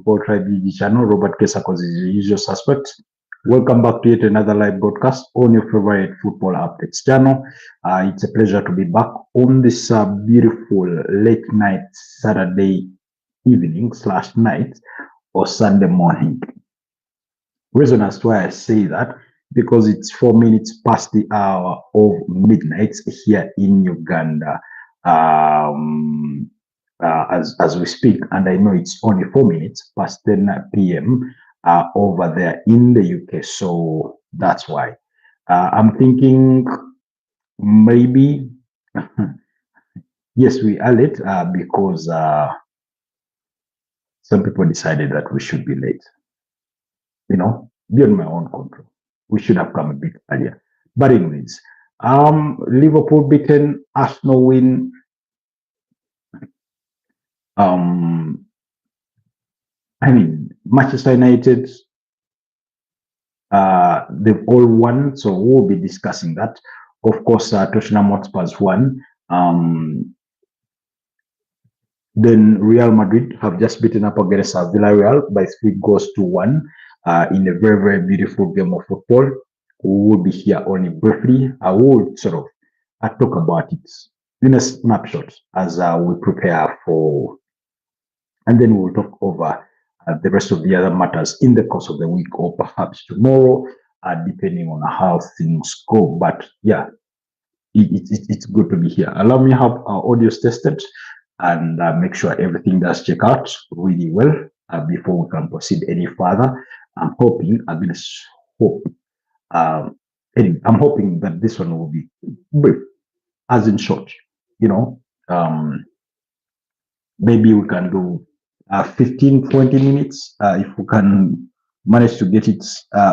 Football Tribe UG channel. Robert Kesakos is the usual suspect. Welcome back to yet another live broadcast on your favorite football updates channel. It's a pleasure to be back on this beautiful late night Saturday evening / night or Sunday morning. Reason as to why I say that because it's 4 minutes past the hour of midnight here in Uganda. Um, as we speak, and I know it's only 4 minutes past 10 p.m. Over there in the UK, so that's why I'm thinking maybe yes, we are late because some people decided that we should be late. You know, beyond my own control, we should have come a bit earlier. But anyways, Liverpool beaten, Arsenal win. Um, I mean, Manchester United, they've all won, so we'll be discussing that. Of course, Tottenham Hotspur's won. Then Real Madrid have just beaten up against Villarreal by 3 goals to 1 in a very, very beautiful game of football. We will be here only briefly. I will sort of talk about it in a snapshot as we prepare for, and then we'll talk over the rest of the other matters in the course of the week or perhaps tomorrow, depending on how things go. But yeah, it's good to be here. Allow me to have our audios tested and make sure everything does check out really well before we can proceed any further. I'm hoping, I'm going to hope, anyway, I'm hoping that this one will be brief, as in short, you know, maybe we can do 15-20 minutes if we can manage to get it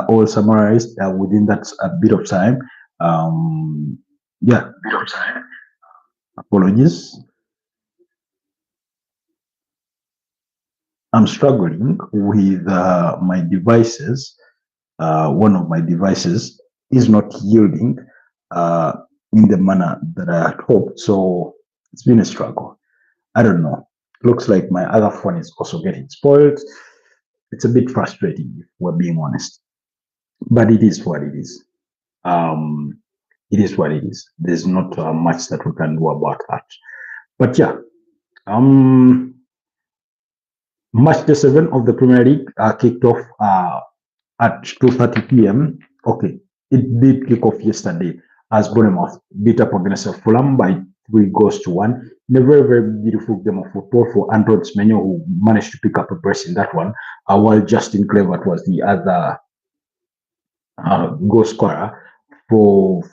all summarized within that bit of time. Yeah, bit of time. Apologies. I'm struggling with my devices. One of my devices is not yielding in the manner that I had hoped. So it's been a struggle. I don't know. Looks like my other phone is also getting spoiled. It's a bit frustrating, if we're being honest. But it is what it is. It is what it is. There's not much that we can do about that. But yeah, Match day 7 of the Premier League kicked off at 2:30 p.m. Okay, it did kick off yesterday as Bournemouth beat up against Fulham by 3 goals to 1 in a very, very beautiful game of football for Anton Semenyo, who managed to pick up a brace in that one, while Justin Kluivert was the other goal scorer for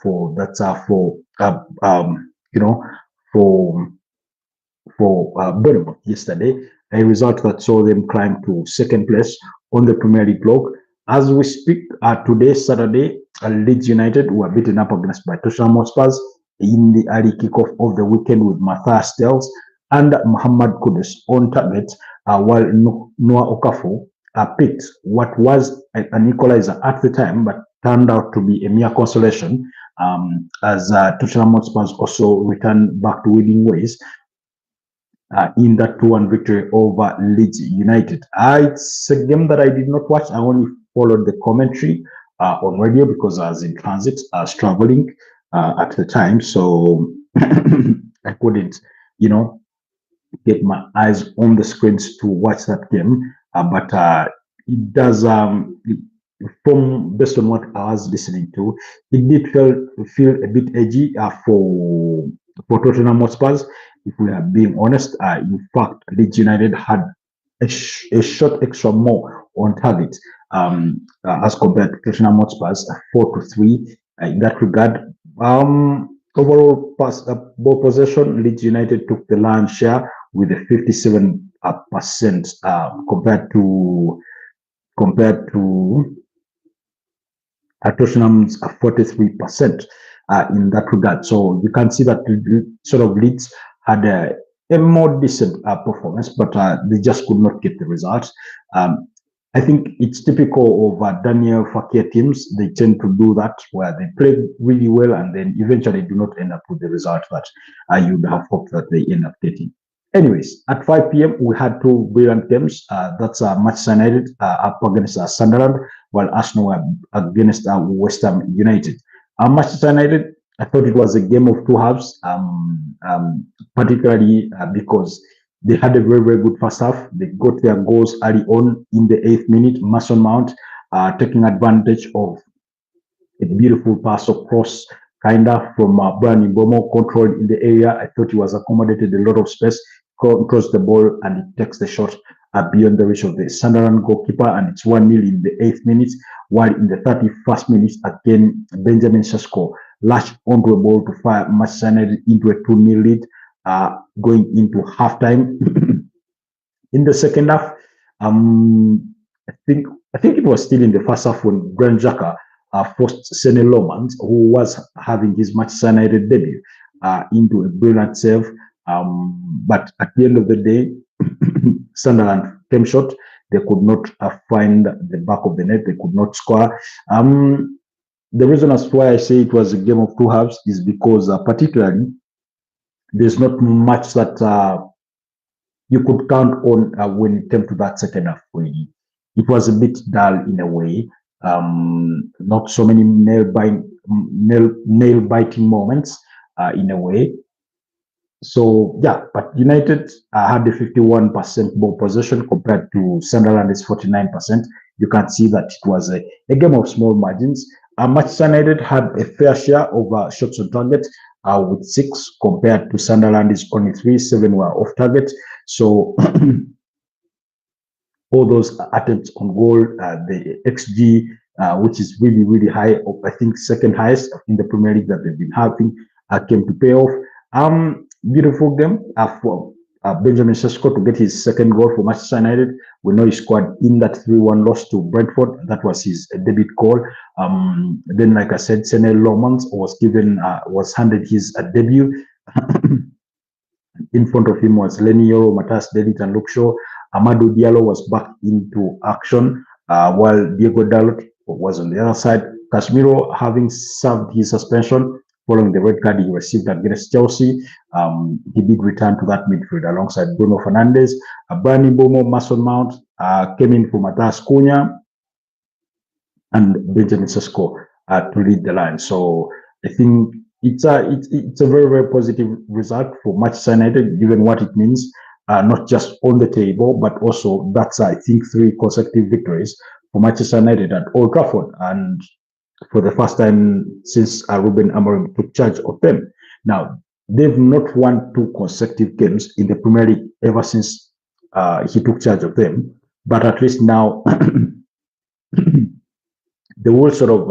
Bournemouth yesterday, a result that saw them climb to second place on the Premier League log. As we speak, today, Saturday, Leeds United were beaten up against by Tottenham Hotspurs in the early kickoff of the weekend with Matthias Telles and Muhammad Kudus on target, while Noah Okafor picked what was an equalizer at the time, but turned out to be a mere consolation, as Tottenham Hotspurs also returned back to winning ways in that 2-1 victory over Leeds United. It's a game that I did not watch. I only followed the commentary on radio because I was in transit, I was traveling at the time, so I couldn't, get my eyes on the screens to watch that game. But it does, from based on what I was listening to, it did feel a bit edgy for Tottenham Hotspurs. If we are being honest, in fact, Leeds United had a shot extra more on target as compared to Tottenham Hotspurs, 4-3 in that regard. Overall ball possession, Leeds United took the lion's share with a 57% compared to Tottenham's 43% in that regard. So you can see that sort of Leeds had a more decent performance, but they just could not get the results. I think it's typical of Daniel Fakir teams. They tend to do that where they play really well and then eventually do not end up with the result that you would have hoped that they end up getting. Anyways, at 5 p.m. we had two brilliant games. That's Manchester United up against Sunderland, while Arsenal were against West Ham United. Manchester United, I thought it was a game of two halves, particularly because they had a very, very good first half. They got their goals early on in the 8th minute. Mason Mount taking advantage of a beautiful pass across, kind of from Brian Mbomo, controlled in the area. I thought he was accommodated a lot of space, crossed the ball, and he takes the shot beyond the reach of the Sunderland goalkeeper, and it's 1-0 in the 8th minute. While in the 31st minute, again, Benjamin Sesko latched onto a ball to fire Manchester United into a 2-0 lead, going into halftime. In the second half, I think it was still in the first half when Granit Xhaka forced Sene Lomans, who was having his Manchester United debut, into a brilliant save. But at the end of the day, Sunderland came short. They could not find the back of the net. They could not score. The reason as why I say it was a game of two halves is because particularly there's not much that you could count on when it came to that second half. It was a bit dull in a way. Not so many nail-biting moments in a way. So yeah, but United had a 51% ball possession compared to Sunderland's 49%. You can see that it was a game of small margins. Manchester United had a fair share of shots on target with 6 compared to Sunderland's only 3. 7 were off target. So all those attempts on goal, the XG, which is really, really high, I think second highest in the Premier League that they've been having, came to pay off. Beautiful game for Benjamin Sesko to get his second goal for Manchester United. We know he scored in that 3-1 loss to Brentford. That was his debut goal. Then, like I said, Sene Lomans was handed his debut. In front of him was Lenny Yoro, Matas Delit, and Luke Shaw. Amadou Diallo was back into action, while Diego Dalot was on the other side. Casemiro, having served his suspension following the red card he received against Chelsea, he did return to that midfield alongside Bruno Fernandes. Brian Mbomo, Mason Mount came in for Matas Cunha and Benjamin Sesko to lead the line. So I think it's a very, very positive result for Manchester United, given what it means, not just on the table, but also that's, I think, 3 consecutive victories for Manchester United at Old Trafford, and for the first time since Ruben Amorim took charge of them. Now, they've not won 2 consecutive games in the Premier League ever since he took charge of them, but at least now they will sort of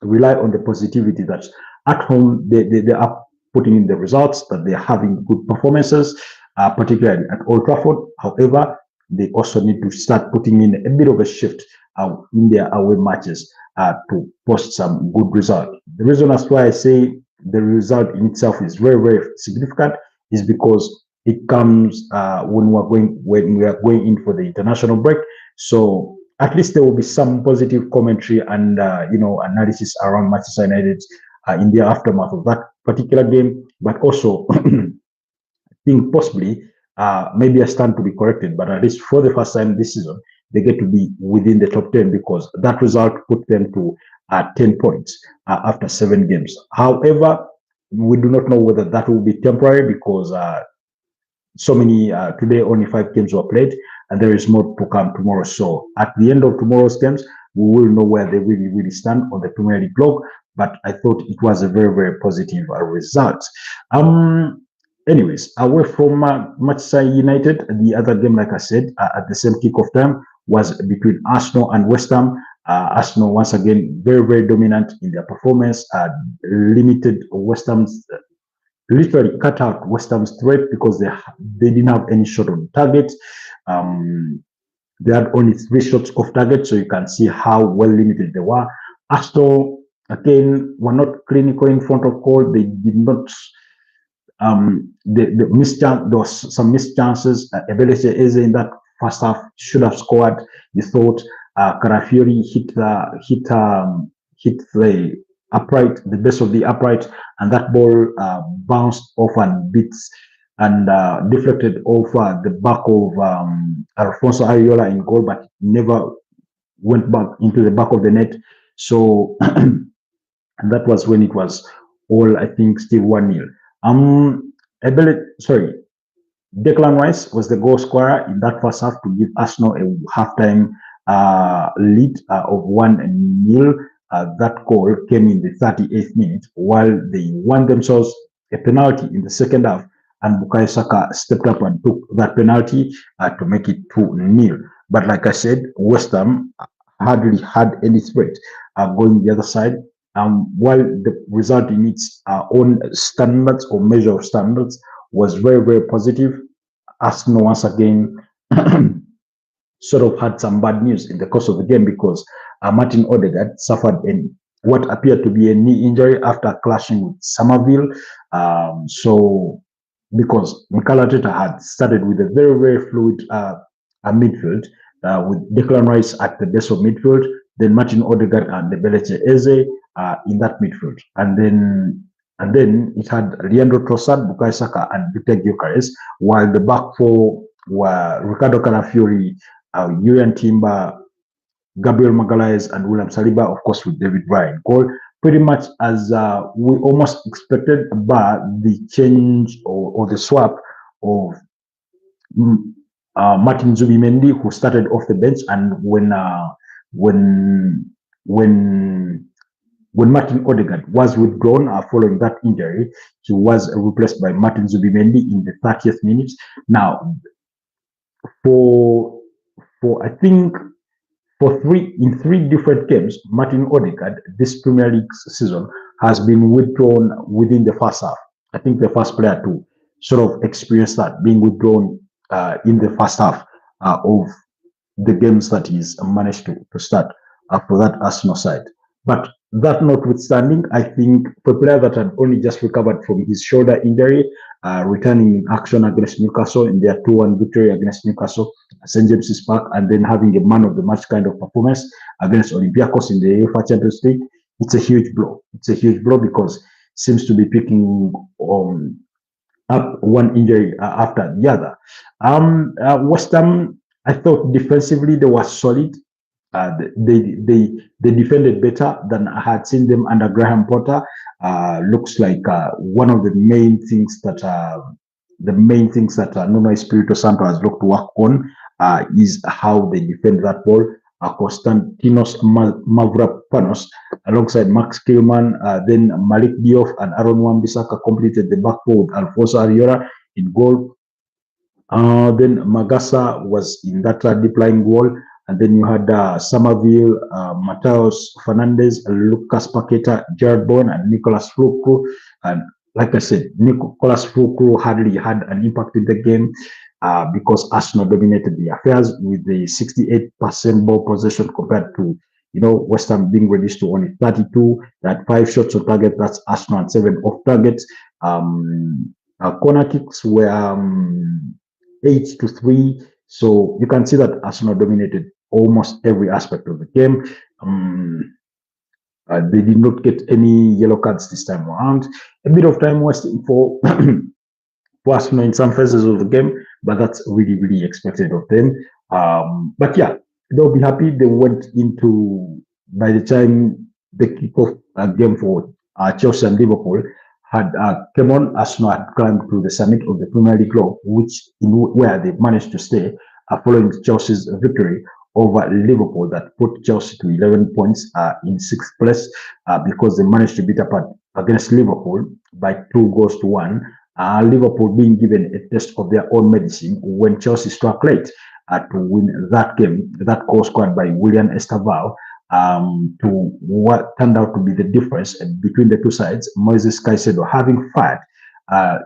rely on the positivity that at home they are putting in the results, that they're having good performances, particularly at Old Trafford. However, they also need to start putting in a bit of a shift in their away matches to post some good result. The reason as why I say the result in itself is very, very significant is because it comes when we are going in for the international break. So at least there will be some positive commentary and analysis around Manchester United in the aftermath of that particular game. But also, I think possibly maybe I stand to be corrected, but at least for the first time this season, they get to be within the top 10 because that result put them to 10 points after 7 games. However, we do not know whether that will be temporary because so many today only 5 games were played and there is more to come tomorrow. So at the end of tomorrow's games, we will know where they really, really stand on the Premier League log. But I thought it was a very, very positive result. Anyways, away from Manchester United, the other game, like I said, at the same kickoff time was between Arsenal and West Ham. Arsenal, once again, very, very dominant in their performance, limited West Ham's, literally cut out West Ham's threat because they didn't have any shot on target. They had only 3 shots off target, so you can see how well limited they were. Arsenal, again, were not clinical in front of goal. They did not. There was some missed chances. Ebelese Eze in that first half should have scored. You thought Carafiori hit the upright, the base of the upright, and that ball bounced off and beats and deflected off the back of Alfonso Ariola in goal, but never went back into the back of the net. So and that was when it was all, I think, still 1-0. Sorry, Declan Rice was the goal scorer in that first half to give Arsenal a halftime lead of 1-0. That goal came in the 38th minute, while they won themselves a penalty in the second half, and Bukayo Saka stepped up and took that penalty to make it 2-0. But like I said, West Ham hardly had any threat going the other side. While the result in its own standards or measure of standards was very, very positive, Arsenal once again sort of had some bad news in the course of the game because Martin Odegaard suffered what appeared to be a knee injury after clashing with Somerville. So because Mikel Arteta had started with a very, very fluid midfield with Declan Rice at the base of midfield, then Martin Odegaard and Debeleche Eze in that midfield. And then it had Leandro Trossard, Bukayo Saka, and Victor Gyökeres, while the back four were Ricardo Calafiori, Julian Timber, Gabriel Magalhaes, and William Saliba, of course, with David Ryan. Goal pretty much as we almost expected, but the change or the swap of Martin Zubimendi, who started off the bench, and when Martin Odegaard was withdrawn following that injury, he was replaced by Martin Zubimendi in the 30th minute. Now, for I think in three different games, Martin Odegaard this Premier League season has been withdrawn within the first half. I think the first player to sort of experience that, being withdrawn in the first half of the games that he's managed to start for that Arsenal side. But that notwithstanding, I think for a player that had only just recovered from his shoulder injury, returning in action against Newcastle in their 2-1 victory against Newcastle at St. James's Park, and then having a man of the match kind of performance against Olympiacos in the UEFA Champions League, it's a huge blow. It's a huge blow because it seems to be picking up one injury after the other. West Ham, I thought defensively they were solid. They defended better than I had seen them under Graham Potter. Looks like one of the main things that Nuno Espirito Santo has looked to work on is how they defend that ball. Konstantinos Mavropanos alongside Max Kilman, then Malik Diouf and Aaron Wan-Bissaka completed the back four with Alfonso Ariola in goal. Then Magasa was in that deep lying goal. And then you had Somerville, Mateus Fernandez, Lucas Paqueta, Jared Bowen, and Nicolas Fulcru. And like I said, Nicolas Fulcru hardly had an impact in the game because Arsenal dominated the affairs with the 68% ball possession compared to, West Ham being reduced to only 32. They had 5 shots on target. That's Arsenal and 7 off targets. Corner kicks were 8-3. So you can see that Arsenal dominated almost every aspect of the game. They did not get any yellow cards this time around. A bit of time wasting for Arsenal in some phases of the game, but that's really, really expected of them. But yeah, they'll be happy. They went into, by the time the kickoff game for Chelsea and Liverpool had came on, Arsenal had climbed to the summit of the Premier League club, where they managed to stay following Chelsea's victory over Liverpool that put Chelsea to 11 points in 6th place because they managed to beat up against Liverpool by 2-1. Liverpool being given a test of their own medicine when Chelsea struck late to win that game. That goal scored by William Estaval to what turned out to be the difference between the two sides. Moises Caicedo having fired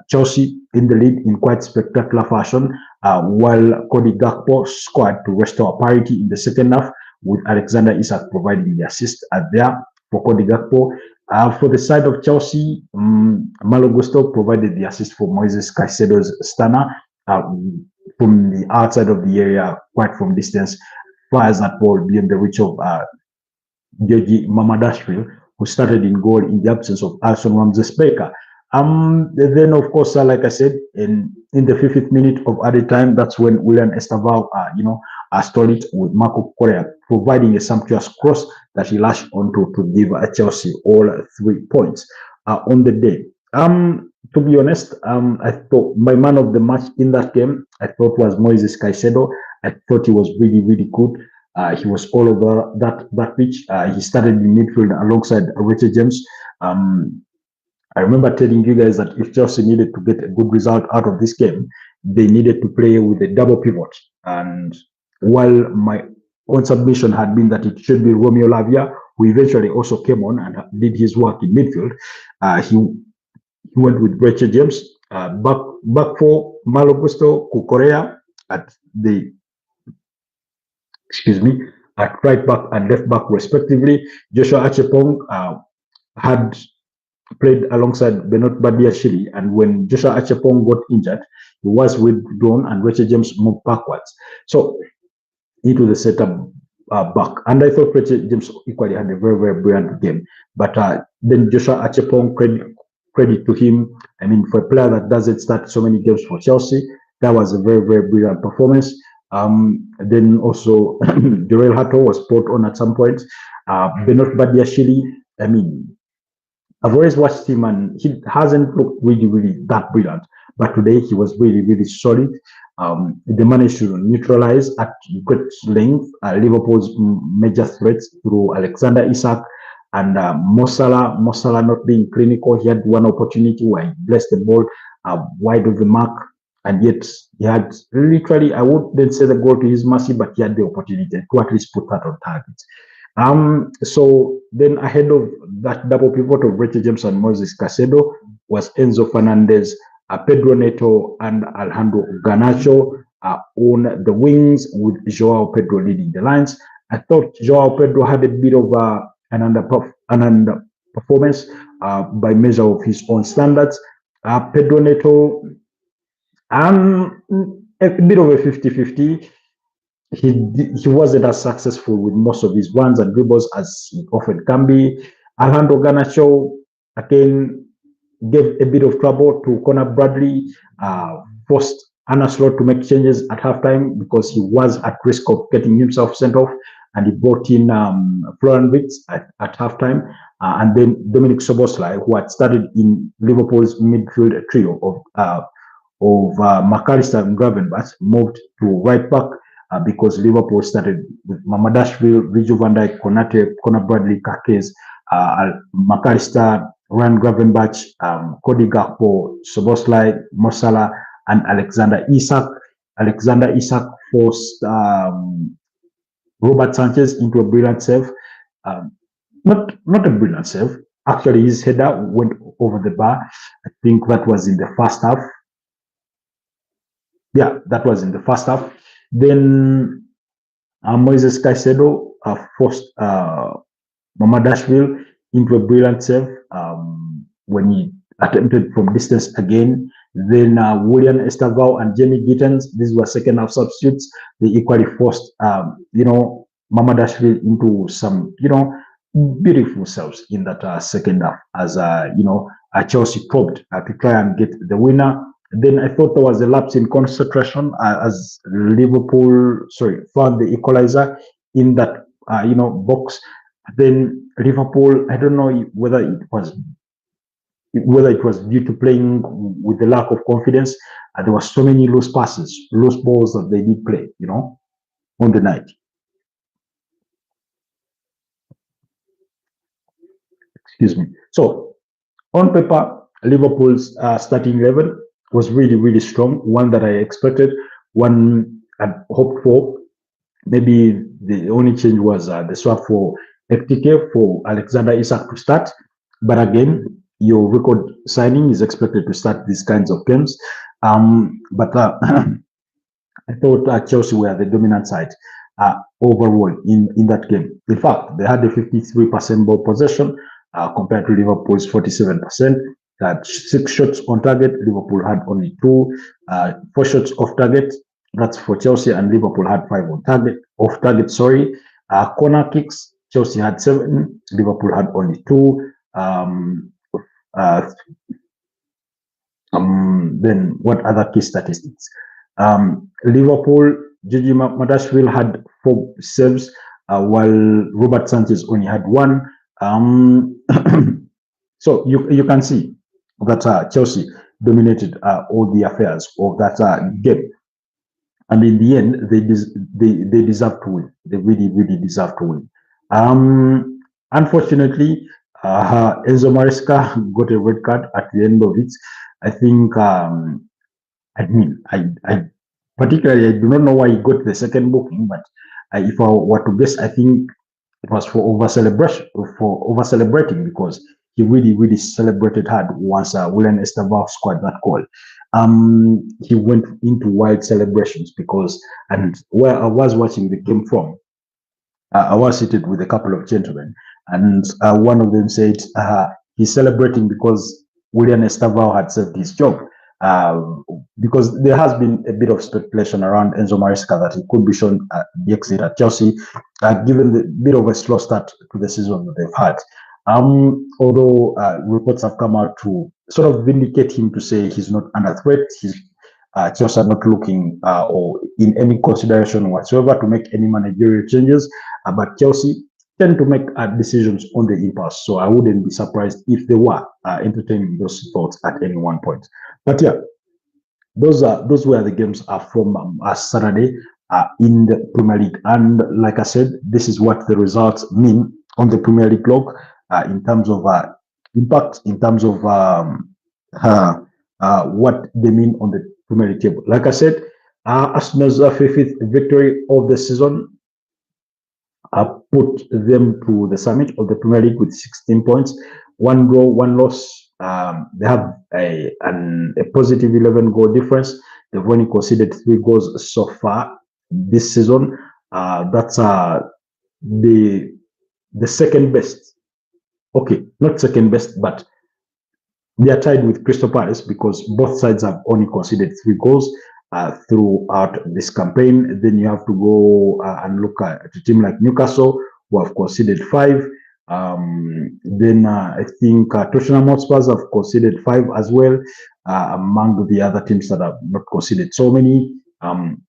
Chelsea in the lead in quite spectacular fashion, while Cody Gakpo scored to restore parity in the second half, with Alexander Isak providing the assist there for Cody Gakpo. For the side of Chelsea, Malo Gusto provided the assist for Moises Caicedo's stunner from the outside of the area, quite from distance, fires that ball beyond the reach of Georgi Mamadashvili, who started in goal in the absence of Alson Ramsey-Baker. Then of course, like I said, in the 50th minute of added time, that's when William Estaval, stole it with Marco Correa, providing a sumptuous cross that he lashed onto to give Chelsea all 3 points on the day. To be honest, I thought my man of the match in that game, I thought was Moises Caicedo. I thought he was really, really good. He was all over that pitch. He started in midfield alongside Richard James. I remember telling you guys that if Chelsea needed to get a good result out of this game, they needed to play with a double pivot. And while my own submission had been that it should be Romeo Lavia, who eventually also came on and did his work in midfield, he went with Richard James. Back for Malo Gusto, Kukorea at the at right back and left back respectively. Joshua Achepong had played alongside Benoit Badiashile, and when Joshua Achepong got injured, he was withdrawn and Richard James moved backwards. So into the setup back. And I thought Richard James equally had a very, very brilliant game. But then Joshua Achepong, credit to him. I mean, for a player that doesn't start so many games for Chelsea, that was a very, very brilliant performance. Then also, Jorel Hato was spot on at some point. Benoit Badiashile, I mean, I've always watched him and he hasn't looked really, really that brilliant. But today he was really, really solid. They managed to neutralize at great length Liverpool's major threats through Alexander Isak and Mo Salah. Mo Salah not being clinical. He had one opportunity where he blessed the ball wide of the mark. And yet he had literally, I wouldn't say the goal to his mercy, but he had the opportunity to at least put that on target. So then ahead of that double pivot of Richard James and Moises Caicedo was Enzo Fernandez, Pedro Neto, and Alejandro Garnacho on the wings with Joao Pedro leading the lines. I thought Joao Pedro had a bit of an underperformance by measure of his own standards. Pedro Neto, a bit of a 50-50. He wasn't as successful with most of his runs and dribbles as he often can be. Alejandro Garnacho, again, gave a bit of trouble to Conor Bradley, forced Arne Slot to make changes at halftime because he was at risk of getting himself sent off, and he brought in Florian Wirtz at halftime. And then Dominic Szoboszlai, who had started in Liverpool's midfield trio of McAllister and Gravenberch, moved to right back because Liverpool started with Mamadashvili, Virgil van Dijk, Konate, Conor Bradley, Kakes, McAllister, Ryan Gravenberch, Cody Gakpo, Szoboszlai, Mo Salah, and Alexander Isak. Alexander Isak forced Robert Sanchez into a brilliant save. Not a brilliant save. Actually, his header went over the bar. I think that was in the first half. Yeah, that was in the first half. Then Moises Caicedo forced Mamadashvili into a brilliant save when he attempted from distance again. Then William Estaval and Jamie Gittens, these were second half substitutes. They equally forced, Mamadashvili into some, beautiful saves in that second half as, Chelsea probed to try and get the winner. Then I thought there was a lapse in concentration as Liverpool, found the equalizer in that, box. Then Liverpool, I don't know whether it was due to playing with the lack of confidence. There were so many loose passes, loose balls that they did play, on the night. Excuse me. So on paper, Liverpool's starting 11 was really, really strong. One that I expected, one I hoped for. Maybe the only change was the swap for FTK for Alexander Isak to start. But again, your record signing is expected to start these kinds of games. But I thought Chelsea were the dominant side overall in that game. In fact, they had a 53% ball possession compared to Liverpool's 47%. Had 6 shots on target. Liverpool had only 2. 4 shots off target. That's for Chelsea, and Liverpool had 5 on target. Off target, sorry. Corner kicks. Chelsea had 7. Liverpool had only 2. Then what other key statistics? Liverpool, Gigi Madashville had 4 saves, while Robert Sanchez only had 1. So you can see that Chelsea dominated all the affairs of that game. And in the end, they deserve to win. They really deserve to win. Unfortunately, Enzo Maresca got a red card at the end of it. I think, I particularly, I do not know why he got the second booking, but if I were to guess, I think it was for over celebrating, because he really celebrated hard once William Esteban scored that goal. He went into wild celebrations because, and where I was watching the game from, I was seated with a couple of gentlemen, and one of them said he's celebrating because William Estavao had saved his job. Because there has been a bit of speculation around Enzo Maresca that he could be shown the exit at Chelsea, given the bit of a slow start to the season that they've had. Although reports have come out to sort of vindicate him, to say he's not under threat. Chelsea are not looking or in any consideration whatsoever to make any managerial changes, but Chelsea tend to make decisions on the impulse. So I wouldn't be surprised if they were entertaining those thoughts at any one point. But yeah, those were the games from Saturday in the Premier League. And like I said, this is what the results mean on the Premier League log in terms of impact, in terms of what they mean on the Premier League table. Like I said, Arsenal's fifth victory of the season put them to the summit of the Premier League with 16 points, 1 draw, 1 loss. They have a positive 11 goal difference. They've only conceded 3 goals so far this season. That's the second best. Okay, not second best, but they are tied with Crystal Palace because both sides have only conceded 3 goals throughout this campaign. Then you have to go and look at a team like Newcastle, who have conceded 5. Then I think Tottenham Hotspurs have conceded 5 as well, among the other teams that have not conceded so many.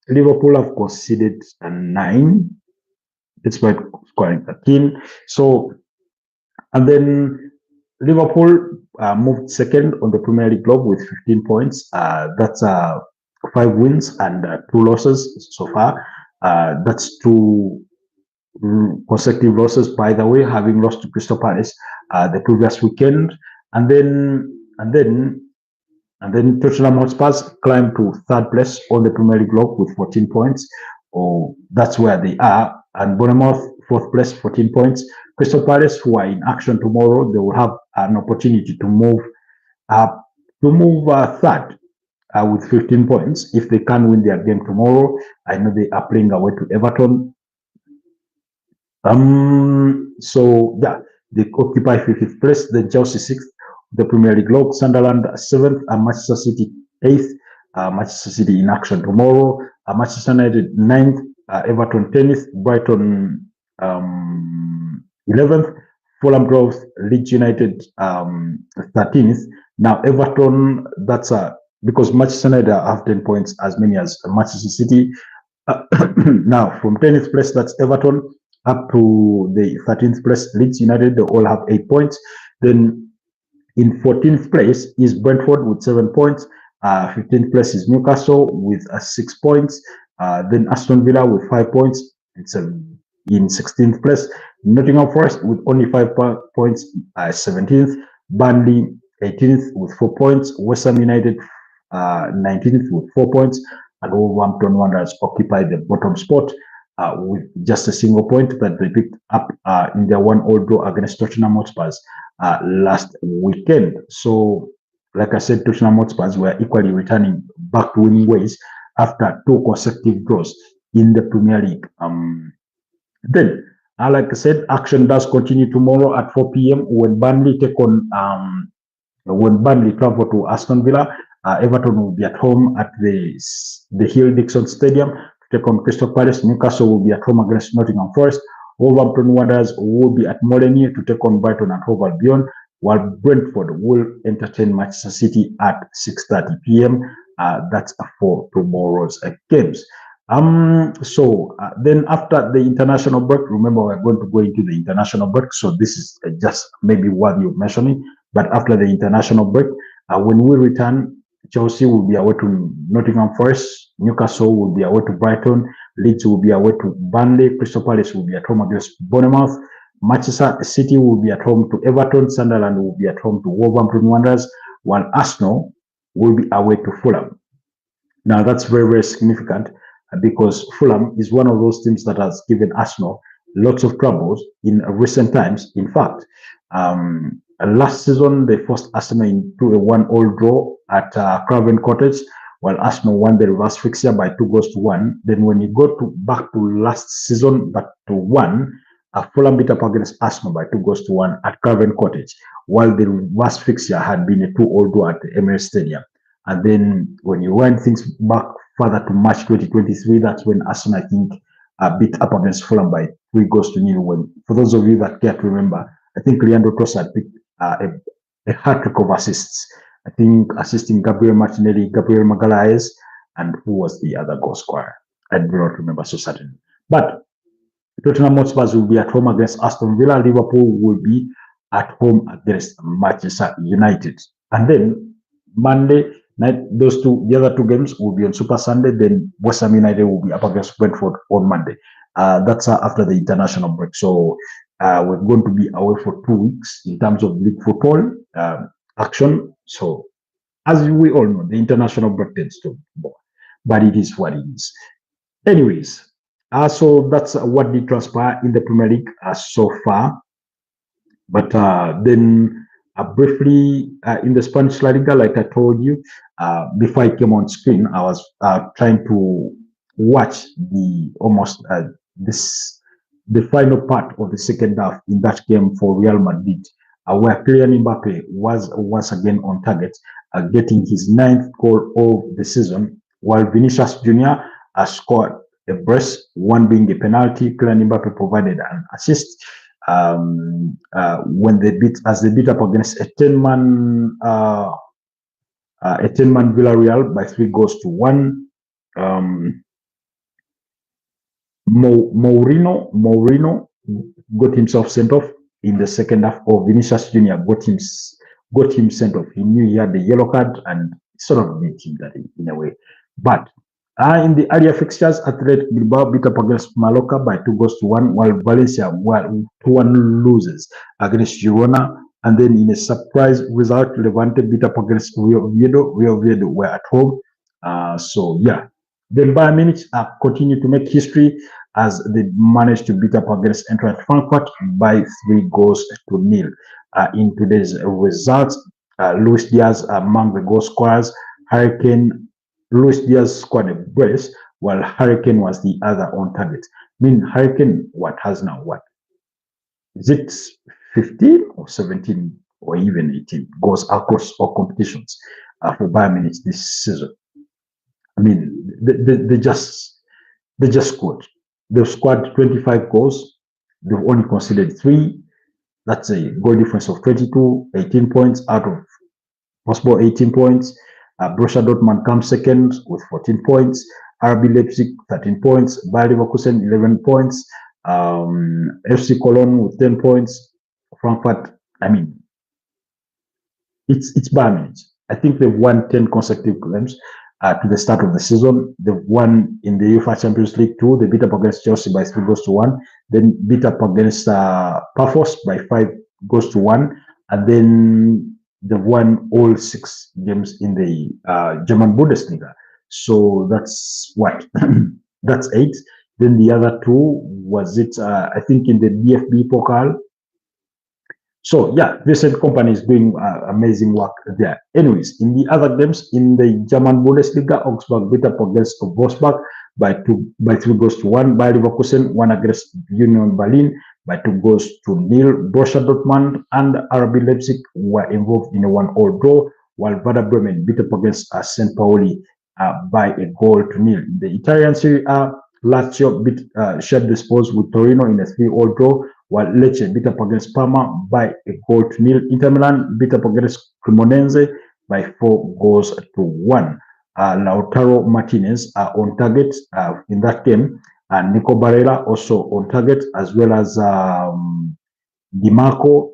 Liverpool have conceded 9, despite scoring 13. So, and then Liverpool moved second on the Premier League log with 15 points. That's 5 wins and 2 losses so far. That's 2 consecutive losses, by the way, having lost to Crystal Palace the previous weekend. And then Tottenham Hotspurs climbed to 3rd place on the Premier League log with 14 points. That's where they are. And Bournemouth, 4th place, 14 points. Crystal Palace, who are in action tomorrow, they will have an opportunity to move 3rd with 15 points if they can win their game tomorrow. I know they are playing away to Everton. So yeah, they occupy 5th place. Then Chelsea 6th, the Premier League log. Sunderland 7th, and Manchester City 8th. Manchester City in action tomorrow. Manchester United 9th, Everton 10th, Brighton 11th, Fulham 12th, Leeds United 13th. Now Everton, that's because Manchester United have 10 points as many as Manchester City. Now from 10th place, that's Everton, up to the 13th place, Leeds United, they all have 8 points. Then in 14th place is Brentford with 7 points. 15th place is Newcastle with 6 points. Then Aston Villa with 5 points. It's in 16th place. Nottingham Forest with only 5 points, 17th. Burnley 18th with 4 points. West Ham United 19th with 4 points. And Wolverhampton Wanderers occupy the bottom spot with just a single point that they picked up in their 1-1 draw against Tottenham Hotspurs last weekend. So, like I said, Tottenham Hotspurs were equally returning back to winning ways after 2 consecutive draws in the Premier League. Then, like I said, action does continue tomorrow at 4 p.m. when Burnley take on when Burnley travel to Aston Villa. Everton will be at home at the Hill Dixon Stadium to take on Crystal Palace. Newcastle will be at home against Nottingham Forest. Wolverhampton Wanderers will be at Molineux to take on Brighton and Hove Albion. while Brentford will entertain Manchester City at 6:30 p.m. That's for tomorrow's games. Then after the international break, remember we're going to go into the international break, so this is just maybe worthy of mentioning. But after the international break, when we return, Chelsea will be away to Nottingham Forest, Newcastle will be away to Brighton, Leeds will be away to Burnley, Crystal Palace will be at home against Bournemouth, Manchester City will be at home to Everton, Sunderland will be at home to Wolverhampton Wanderers, while Arsenal will be away to Fulham. Now that's very, very significant because Fulham is one of those teams that has given Arsenal lots of troubles in recent times. In fact, last season they forced Arsenal into a 1-1 draw at Craven Cottage, while Arsenal won the reverse fixture by 2-1. Then when you go back to last season, back to 1, Fulham beat up against Arsenal by 2-1 at Craven Cottage, while the reverse fixture had been a 2-2 draw at the Emirates Stadium. And then when you wind things back further to March 2023, that's when Arsenal, I think, beat up against Fulham by 3-0. When, for those of you that can't remember, I think Leandro Trossard picked a hat-trick of assists. I think assisting Gabriel Martinelli, Gabriel Magalhaes, and who was the other goal scorer? I do not remember so certainly. But Tottenham Hotspur will be at home against Aston Villa. Liverpool will be at home against Manchester United. And then Monday night, the other two games will be on Super Sunday. Then West Ham United will be up against Brentford on Monday. That's after the international break. So we're going to be away for 2 weeks in terms of league football action. So as we all know, the international break tends to be, but it is what it is. Anyways, so that's what did transpire in the Premier League so far. But then briefly in the Spanish La Liga, like I told you, before I came on screen, I was trying to watch the final part of the second half in that game for Real Madrid, where Kylian Mbappe was once again on target, getting his 9th goal of the season, while Vinicius Jr. scored a brace, one being a penalty. Kylian Mbappe provided an assist when they beat up against a 10-man Villarreal by 3-1. Mourinho got himself sent off in the second half, or Vinicius Jr. got him sent off. He knew he had the yellow card and sort of beat him that in a way. But in the earlier fixtures, Athletic Bilbao beat up against Mallorca by 2-1, while Valencia were 2-1 losers against Girona. And then in a surprise result, Levante beat up against Real Oviedo were at home. So yeah, then Bayern Munich continue to make history as they managed to beat up against Eintracht Frankfurt by 3-0. In today's results, Luis Diaz among the goal scorers. Luis Diaz scored a brace, while Hurricane was the other on target. I mean, Hurricane, has now what? Is it 15 or 17 or even 18 goals across all competitions for Bayern Munich this season? I mean, they just scored. They've scored 25 goals. They've only conceded 3. That's a goal difference of 22, 18 points out of possible 18 points. Borussia Dortmund comes second with 14 points. RB Leipzig 13 points. Bayer Leverkusen 11 points. FC Cologne with 10 points. Frankfurt, I mean, it's Bayern Munich. I think they've won 10 consecutive games to the start of the season. They've won in the UEFA Champions League 2. They beat up against Chelsea by 3-1. Then beat up against Pafos by 5-1. And then they've won all 6 games in the German Bundesliga. So that's what? That's 8. Then the other 2 was I think in the DFB Pokal. So yeah, Vincent Kompany is doing amazing work there. Anyways, in the other games in the German Bundesliga, Augsburg beat up against Wolfsburg by 3-1. Bayer Leverkusen won against Union Berlin by 2-0. Borussia Dortmund and RB Leipzig were involved in a 1-1 draw, while Werder Bremen beat up against St. Pauli by 1-0. In the Italian Serie A, Lazio shared the spoils with Torino in a 3-3 draw, while Lecce beat up against Parma by a goal to nil. Inter Milan beat up against Cremonese by 4 goals to 1. Lautaro Martinez on target in that game, and Nico Barella also on target, as well as Di Marco.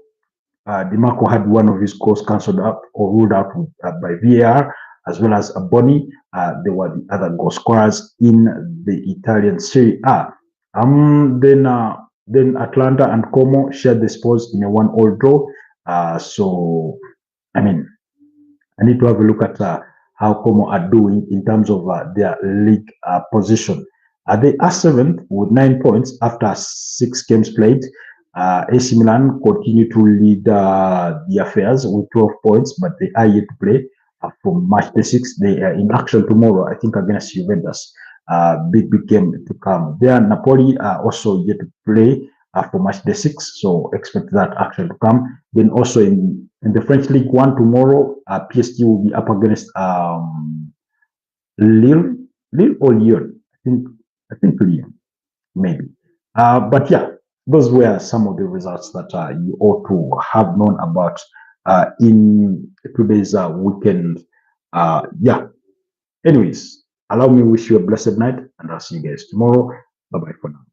Di Marco had one of his goals cancelled up or ruled out by VAR, as well as Boni. They were the other goal scorers in the Italian Serie A. Then Atlanta and Como shared the spoils in a 1-1 draw. So, I mean, I need to have a look at how Como are doing in terms of their league position. They are 7th with 9 points after 6 games played. AC Milan continue to lead the affairs with 12 points, but they are yet to play for March the 6th. They are in action tomorrow, I think, against Juventus. Big game to come. There, Napoli are also yet to play for March the 6th, so expect that action to come. Then also in the French League 1 tomorrow, PSG will be up against Lille or Lyon. I think Lyon, maybe. But yeah, those were some of the results that you ought to have known about in today's weekend. Yeah. Anyways, allow me to wish you a blessed night, and I'll see you guys tomorrow. Bye bye for now.